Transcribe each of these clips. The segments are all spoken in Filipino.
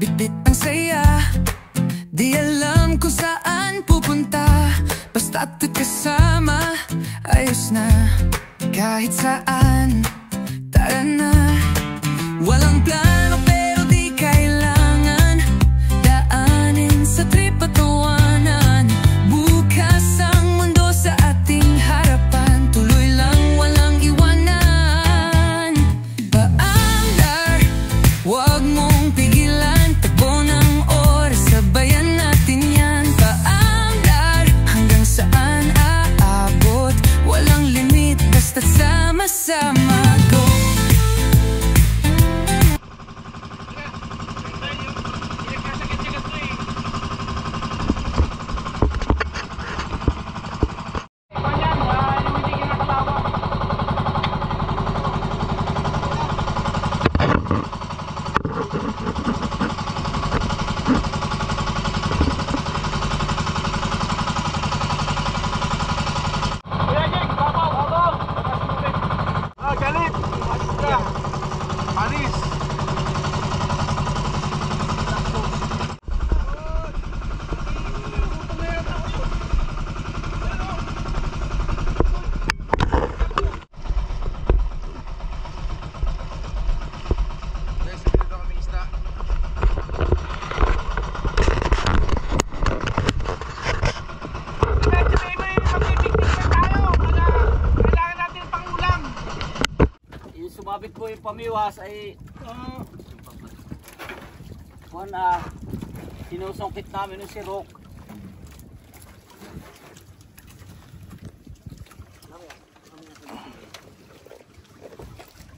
Bitbit ang saya, di alam kung saan pupunta. Basta't kasama, ayos na. Kahit saan, tara na. Walang plano pero di kailangan daanin sa trip at tawanan. Bukas ang mundo sa ating harapan, tuloy lang walang iwanan. Paandar, wag mong pigilan, takbo ng oras, sabayan natin yan. Paandar, hanggang saan aabot, walang limit, basta't sama-sama. Go! Sumabit po yung pamiwas ay sinusungkit namin yung sirok.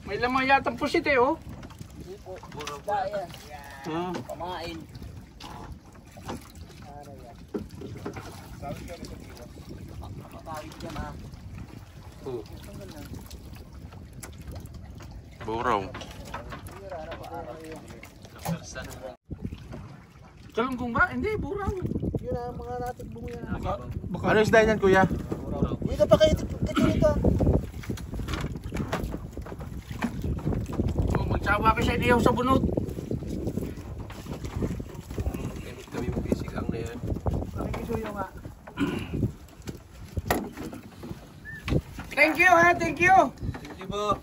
May lamang yatang pusit eh, oh. Hindi po. Daya. Pamain. Kapatawid ka na. Buraw. Kalunggong ba? Hindi, buraw. Yun ang mga natin bunga. Ano isda yan, kuya? Hindi ka pa kayo ito. Oh, magsawa ka siya diyaw sa bunot. Kami mag-isigang na yan. Pakikisuyo nga. Thank you ha, thank you. Thank you po.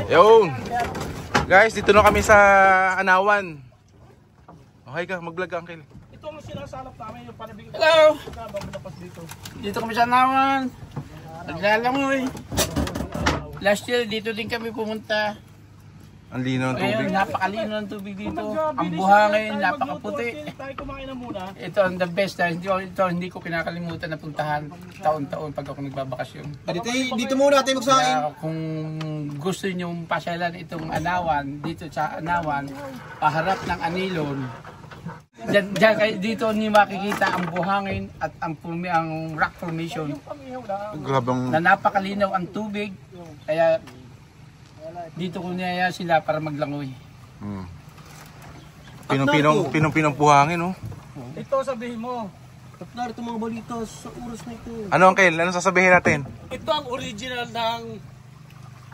Yun. Guys, dito na kami sa Anawan. Okay ka, mag-vlog ka, Uncle. Ito ang sinasalap namin yung panabigay. Hello! Dito. Dito kami sa Anawan. Naglalangoy. Last year dito din kami pumunta. Ang linaw ng Ngayon tubig. napakalino ng tubig dito. Ang buhangin, napakaputi. Tayo kumain na muna. Ito ang the best. Hindi ko kinakalimutan na puntahan taon-taon pag ako nagbabakasyon. Dito muna tayo magsain. Kaya kung gusto niyo pasyalan itong Anawan, dito sa Anawan, paharap ng Anilon, dito niyo makikita ang buhangin at ang rock formation Grabang. na napakalinaw ang tubig. Kaya dito ko niyaya sila para maglangoy. Pinong buhangin, oh. Ito sabihin mo. Tatlar itong mga balita sa oras na ito. Ano, Uncle? Ano sasabihin natin? Ito ang original ng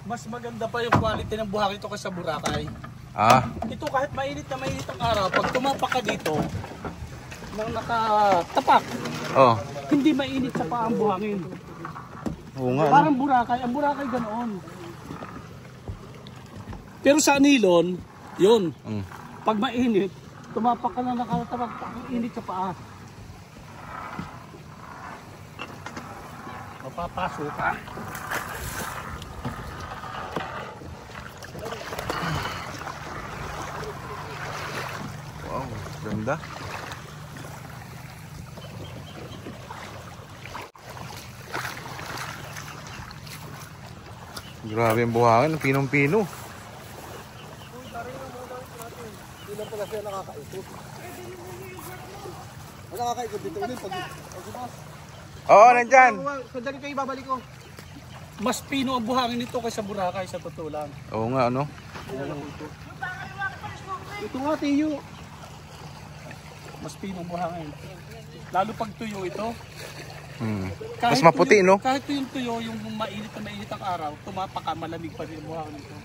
Mas maganda pa yung quality ng buhangin ito kaysa Boracay. Ah, Ito kahit mainit na mainit ang araw, pag tumapak ka dito, nang nakatapak, oh. hindi mainit sa paa ang buhangin. Oo nga. Parang Boracay, ang Boracay ganoon. Pero sa Anilon, yun. Pag mainit, tumapak ka na nakatapak, ang init sa paa. Mapapasok ka. Wow, ganda. Grabe ang buhangin, pinong-pino. Hindi lang pala siya nakakaikot. Ang nakakaikot dito ulit pag Oo, nandyan. Sandali kayo, babalik ko. Mas pino ang buhangin nito kaysa Boracay sa totoo lang. Oo nga, ano? Ito nga, Tiyo. Mas pino ang buhangin. Lalo pag tuyo ito. Mas maputi, no? Kahit yung tuyo, yung mainit na mainit ang araw, tumapaka, malamig pa rin ang buhangin nito.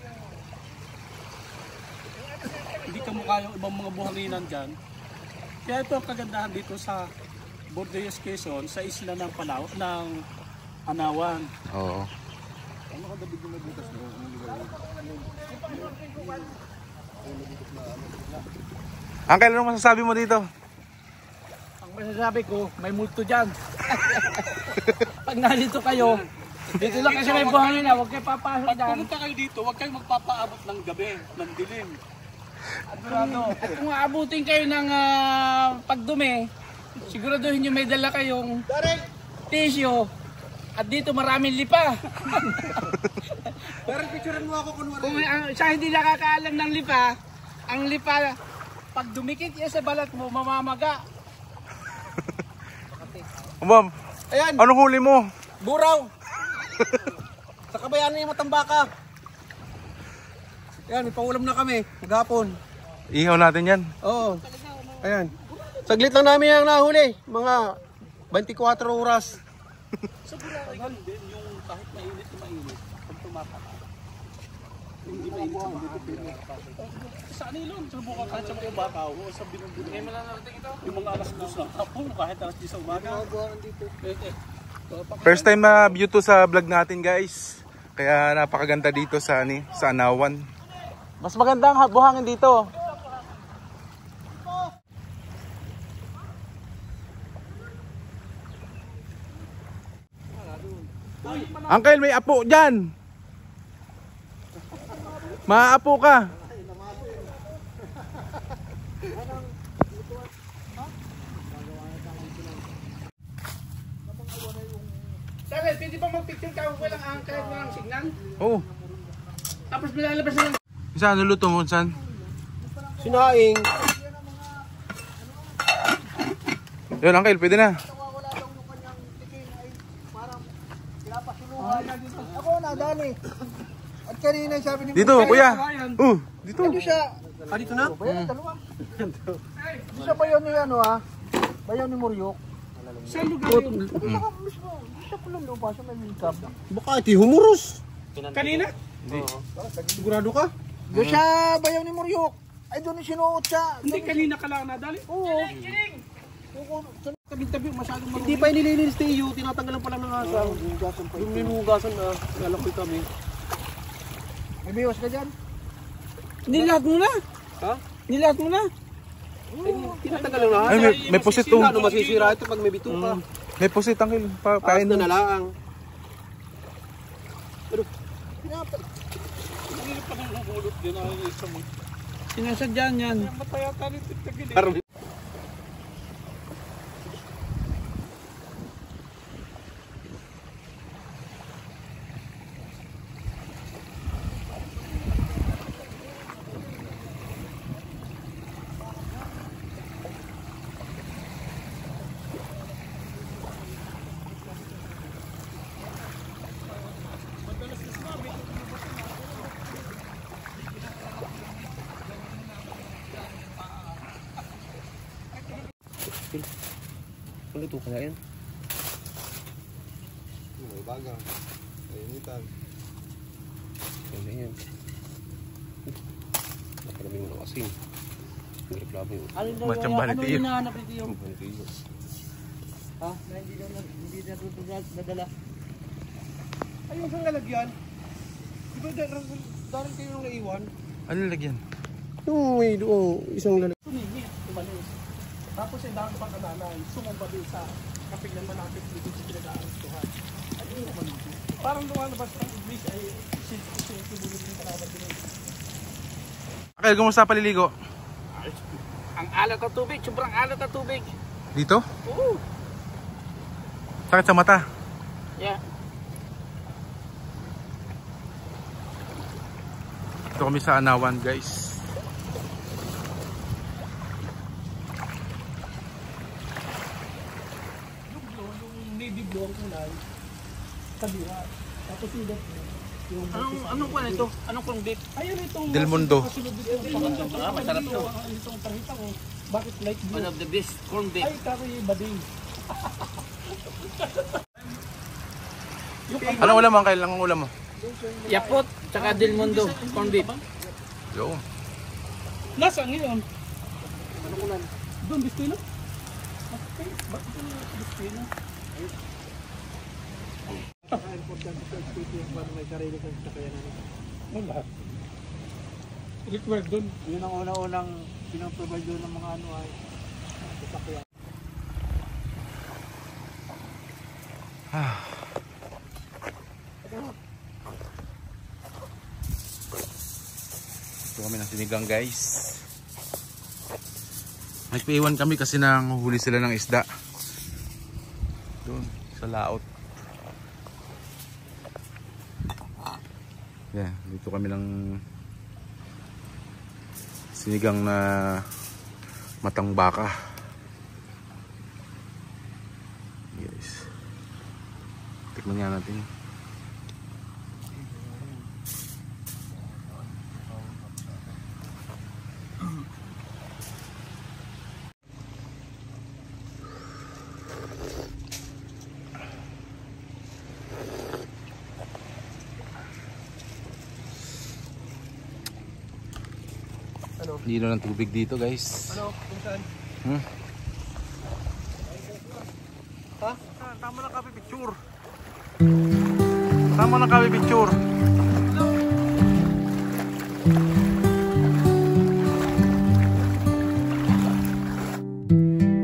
Hindi ka mukha yung ibang mga buhanginan dyan. Kaya ito ang kagandahan dito sa Bordeaux, Quezon, sa isla ng Palaw, ng Anawan. Oo. Uncle, anong masasabi mo dito? Ang masasabi ko, may multo dyan. Pag nalito kayo, dito lang kasi may buhangin na, huwag kayo papasok dyan. Pag pumunta kayo dito, huwag kayo magpapaabot ng gabi, ng dilim. At kung aabutin kayo ng pagdumi, siguraduhin nyo may dala kayong tissue. At dito maraming lipa. Pero picturean mo ako kunwari. Kung siya hindi nakakaalam ng lipa, ang lipa, pag dumikit yan sa balat mo, mamamaga. Ma'am, Ayan, anong huli mo? buraw. Sa kabayanan yung matambaka. Ayan, may pangulam na kami. Maghapon. Ihaw natin yan. Oo. Ayan. Saglit lang namin ang nahuli. Mga 24 oras. Sa Boracay din, yung kahit mainit na mainit, pag tumapak, hindi mainit sa mainit. Sa Anilon, subukan kahit sa mga bakaw, o sa binumbun. Ngayon mo lang narating ito? Yung mga alas 2 na hapon, kahit alas 10 sa umaga. First time view to sa vlog natin, guys. Kaya napakaganda dito sa sa Anawan. Mas maganda ang buhangin dito. Uncle, may apo dyan. Maapo ka. Sabi, pwede ba mag-picture ka walang kahit walang signal? Oo. Tapos nilalabas na lang. Saan nuluto mo? Saan? Sinaing. Yun, Uncle, pwede na. Ako nadali. At kanina sabi ni Dito, kuya. Dito. Dito siya. Ah, dito na? Dalawa. Dito siya bayaw ni ano ha? Bayaw ni Muryok. Sa lugar yun. Mismo. Siya pala lupa sa may minkab. Baka iti humuros. Kanina? Sigurado ka? Doon siya bayaw ni Muryok. Ay doon sinuot siya. Hindi, kanina ka lang nadali. Oo. Tabi-tabi, masyadong Hindi pa inililinis ni Iyo, tinatanggalan pa lang ng asang. Yung ninugasan na, nalakoy kami. May biwas ka dyan? Nilahat mo na. Ha? Nilahat mo na. Tinatanggalan na. Ay, may pusit to. Ano masisira ito pag may bituka? May pusit, Uncle. Paano Pain na nalaang? Hindi pa nang hubulot din ang isa mo. Sinasadyan yan. Mataya ka rin tagilid. Luto kaya yan? May bagang. Ayunitan. Ganyan. Nakalami mo na kasing. Ang reklamo yun. Machamba ni Tiyo. hinahanap ni Tiyo? Ha? Na hindi na nadala. Ay, yung isang lalagyan. Di ba darin kayo nung naiwan? Ano lagyan? Yung may isang lalagyan. Tumingin, tumalis. Tapos yung dami pang kalalay, sumamba din sa kapiglan malapit dito sa pinag-aarustuhan. Ano yung naman dito? Parang lumalabas ang iblis ay sinitibulin yung kalaban din. Akil, kumusta paliligo? Ang alat ng tubig, sobrang alat ng tubig. Dito? Oo. Sakit sa mata. Yeah. Ito kami sa Anawan, guys. Yung navy blue ang kulay, kabila. Tapos yung anong kwan ito? Anong kwan date? Ayun itong Del Mundo. masarap to. Itong tarita ko. Bakit light blue? One of the best corn beef. Ay, kari bading. Anong ulam mo, Akil? Anong ulam mo? Yapot, tsaka Del Mundo, corn beef. Yo. Nasaan ngayon? Ano kulan? Doon, Bistino? Bakit ito Bistino? Wala. Required doon. Yun ang una-unang pinaprovide doon ng mga ano ay sasakyan. Ito kami ng sinigang, guys. Nagpaiwan kami kasi nang huli sila ng isda. Doon, sa laot. Yeah, dito kami ng sinigang na matang baka. Yes. Tikman nga natin. Lino ng tubig dito, guys. Ano? Kung saan? Ha? Tama na kami picture. Tama na kami picture.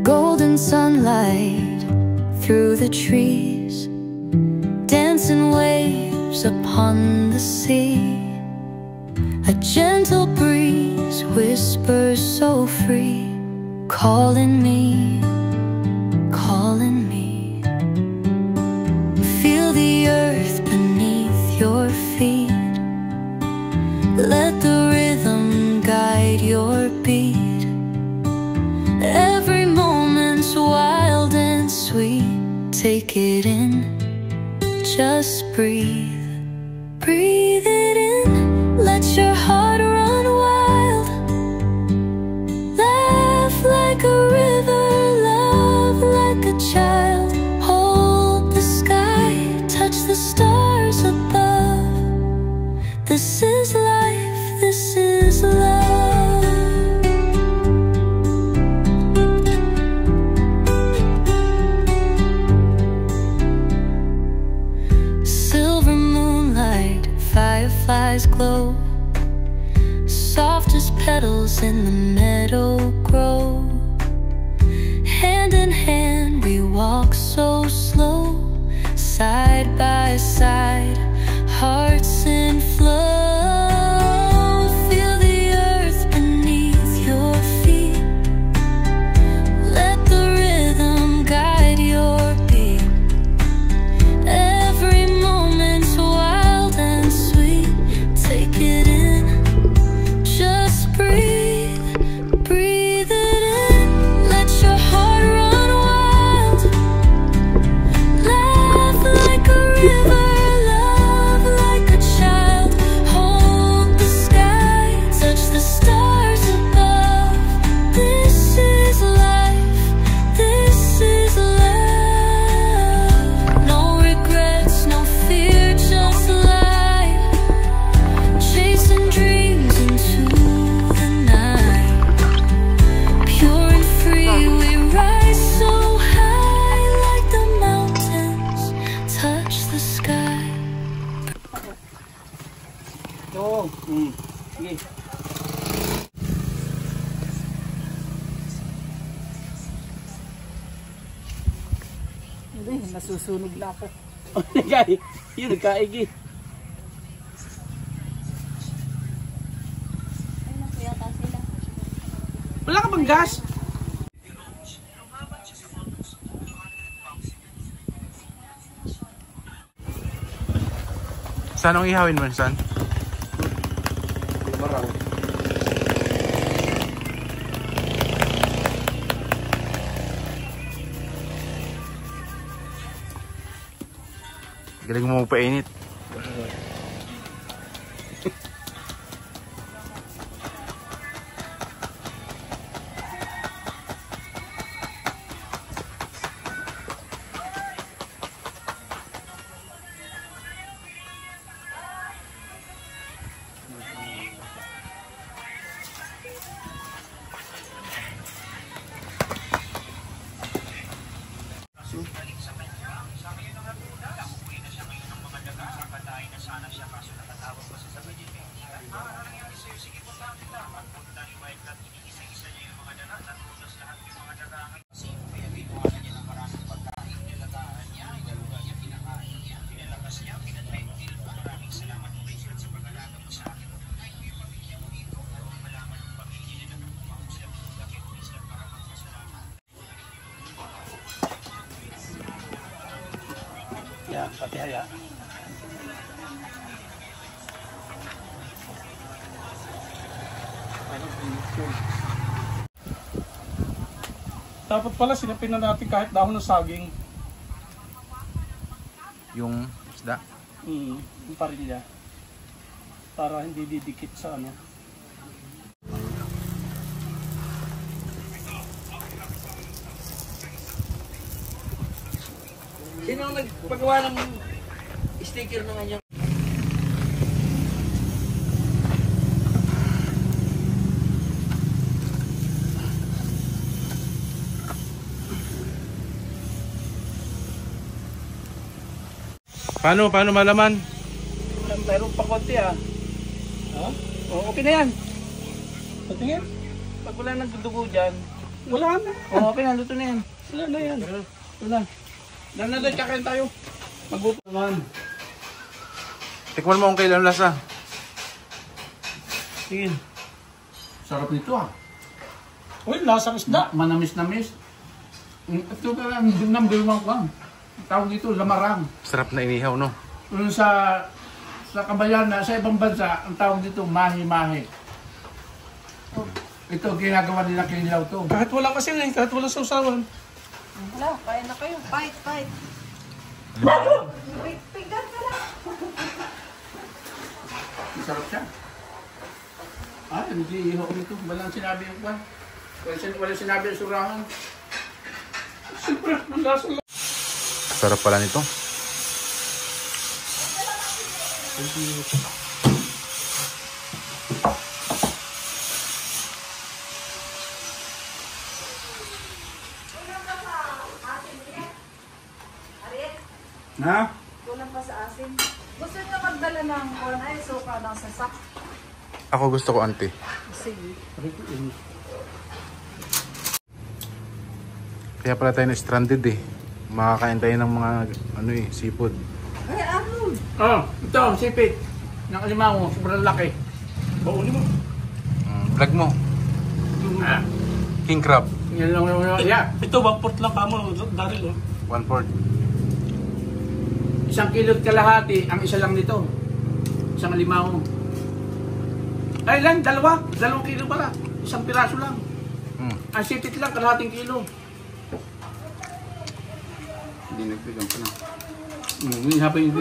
Golden sunlight through the trees, dancing waves upon the sea. A gentle breeze whispers so free, calling me, calling me. Feel the earth beneath your feet. Let the rhythm guide your beat. Every moment's wild and sweet. Take it in, just breathe. Breathe it in. Let your heart run wild. Laugh like a river, love like a child. Hold the sky, touch the stars above. This is life, this is love. Silver moonlight, fireflies glow. Soft as petals in the meadow grow. Hand in hand we walk so slow, side by side, hearts in flow. Feel the earth beneath your feet. Let the rhythm guide your beat. Every moment's wild and sweet. Take it in. Just breathe, breathe it in. Let your heart run wild. Laugh like a river, love like a Oo. Sige. Hindi, nasusunog na ako. Oh, nagay. Yun, nagkaigi. Wala ka bang gas? Saan ang ihawin mo, San? Marang. Galing mo painit. Yan, pati haya. Dapat pala sinapin na natin kahit dahon ng saging. Yung isda. Yung parilya. Para hindi didikit sa ano. Sino ang nagpagawa ng sticker ng kanyang? Paano malaman? Mayroon pa konti ah. Ha? Oh, okay na yan. Patingin? Pag wala nang dugo dyan, Wala na. oh, okay na, luto na yan. Wala na yan. Ito na. Nananood kakain tayo. Magbupo naman. Tikman mo kung kailan lasa. Sige. Sarap nito ah. Uy, lasang isda. Manamis-namis. Ito ka lang, number 1 ko. Tawag dito, lamarang. Sarap na inihaw, no? Yung sa kabayan na sa ibang bansa, ang tawag dito, mahi-mahi. Ito, ginagawa nila kinilaw to. Kahit walang asin eh, kahit walang sausawan. Wala, kaya na kayo. Fight. Pigdan ka lang. Masarap siya. Ah, hindi ihok nito. Walang sinabi yung kwan. Walang sinabi yung surahan. Siyempre, ang lasa lang. Sarap pala nito. Na? Kulang pa sa asin. Gusto niyo magdala ng corn ay suka ng sasak? Ako gusto ko, auntie. Sige. Kaya pala tayo na-stranded eh. Makakain tayo ng mga seafood. Ay, Arnold! Oh, ito, sipit. Ng alimango, sobrang laki. Bauli mo. Vlog mo. Ah, King crab. yan lang yung yeah. Ito, 1/4 lang kamo, Daryl. 1/4. 1 kilo't kalahati, ang isa lang nito. Isang alimango. Ay lang, 2 kilo pala. 1 piraso lang. Ang sipit lang, kalahating kilo. Hindi nagbigang pa lang. Hindi hapon yung